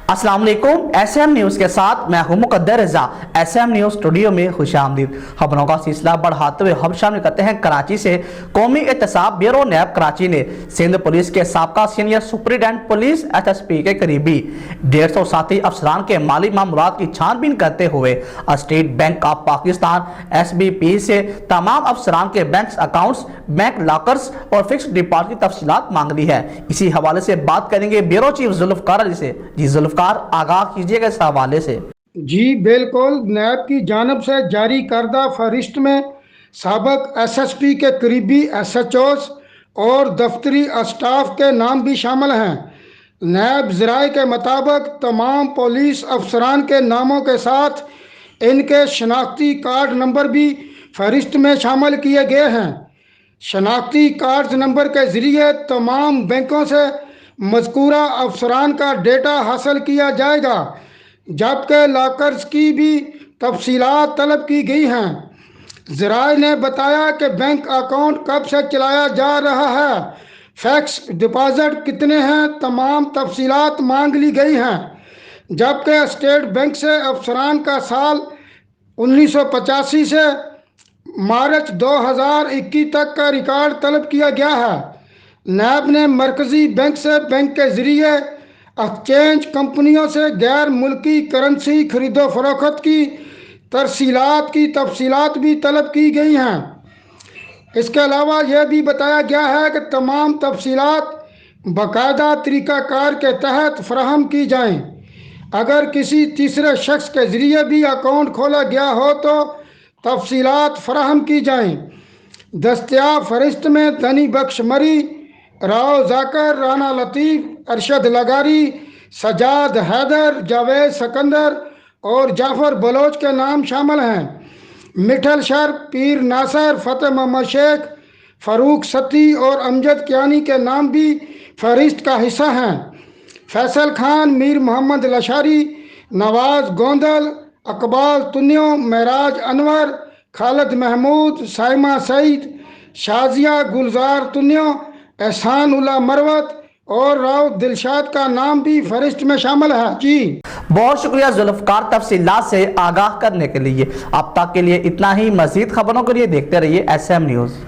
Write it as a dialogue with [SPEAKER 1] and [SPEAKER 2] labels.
[SPEAKER 1] अस्सलाम वालेकुम। SM news के साथ मैं हूं मुकद्दर रज़ा। SM न्यूज़ स्टूडियो में खुशामदीद। खबरों का सिलसिला बढ़ाते हुए हम शामिल करते हैं कराची से। कौमी एहतसाब ब्यूरो नैब कराची ने सिंध पुलिस के साबका सीनियर सुपरिटेंडेंट पुलिस SSP के करीबी 150 साथी अफसरान के माली मामलात की छानबीन करते हुए state bank of Pakistan SBP से तमाम अफसरान के बैंक अकाउंट्स, बैंक लॉकर्स और फिक्स डिपॉजिट की तफसीलात मांग ली है। इसी हवाले से बात करेंगे ब्यूरो चीफ जुल्फकार अली से। जी जुल्फकार, आगाह कीजिएगा इस हवाले से।
[SPEAKER 2] जी बिल्कुल, नैब की जानब से जारी करदा फहरिस्त में साबक SSP के करीबी SHOs और दफ्तरी स्टाफ के नाम भी शामिल हैं। नैब ज़राए के मुताबिक तमाम पुलिस अफसरान के नामों के साथ इनके शनाख्ती कार्ड नंबर भी फहरिस्त में शामिल किए गए हैं। शनाख्ती कार्ड नंबर के ज़रिए तमाम बैंकों से मज़कूरा अफसरान का डेटा हासिल किया जाएगा, जबकि लॉकर्स की भी तफसीलात तलब की गई हैं। ज़राए ने बताया कि बैंक अकाउंट कब से चलाया जा रहा है, फैक्स डिपॉजिट कितने हैं, तमाम तफसीलात मांग ली गई हैं। जबकि स्टेट बैंक से अफसरान का साल 1985 से मार्च 2021 तक का रिकॉर्ड तलब किया गया है। नैब ने मरकज़ी बैंक से बैंक के ज़रिए एक्सचेंज कंपनियों से गैर मुल्की करेंसी खरीदो फरोख्त की तरसीलात की तफसीलात भी तलब की गई हैं। इसके अलावा यह भी बताया गया है कि तमाम तफसीलात बाकायदा तरीक़ाकार के तहत फराहम की जाएँ। अगर किसी तीसरे शख्स के ज़रिए भी अकाउंट खोला गया हो तो तफसीलात फराहम की जाएँ। दस्तयाब फहरिस्त में धनी बख्श मरी, राव जाकर, राना लतीफ़, अरशद लगारी, सजाद हैदर, जावेद सिकंदर और जाफ़र बलोच के नाम शामिल हैं। मिठल शर, पीर नासर, फ़तेह मोहम्मद शेख, फ़ारूक सत्ती और अमजद कियानी के नाम भी फहरिस्त का हिस्सा हैं। फैसल खान, मीर मोहम्मद लशारी, नवाज गोंदल, अकबाल तुन्यो, महराज अनवर, खालिद महमूद, साइमा सईद, शाजिया गुलजार तुन्यो, एहसान उल्ला मरवत और राव दिलशाद का नाम भी फहरिस्त में शामिल है। जी
[SPEAKER 1] बहुत शुक्रिया जुल्फकार तफसीलात से आगाह करने के लिए। अब तक के लिए इतना ही। मजीद खबरों के लिए देखते रहिए SM न्यूज़।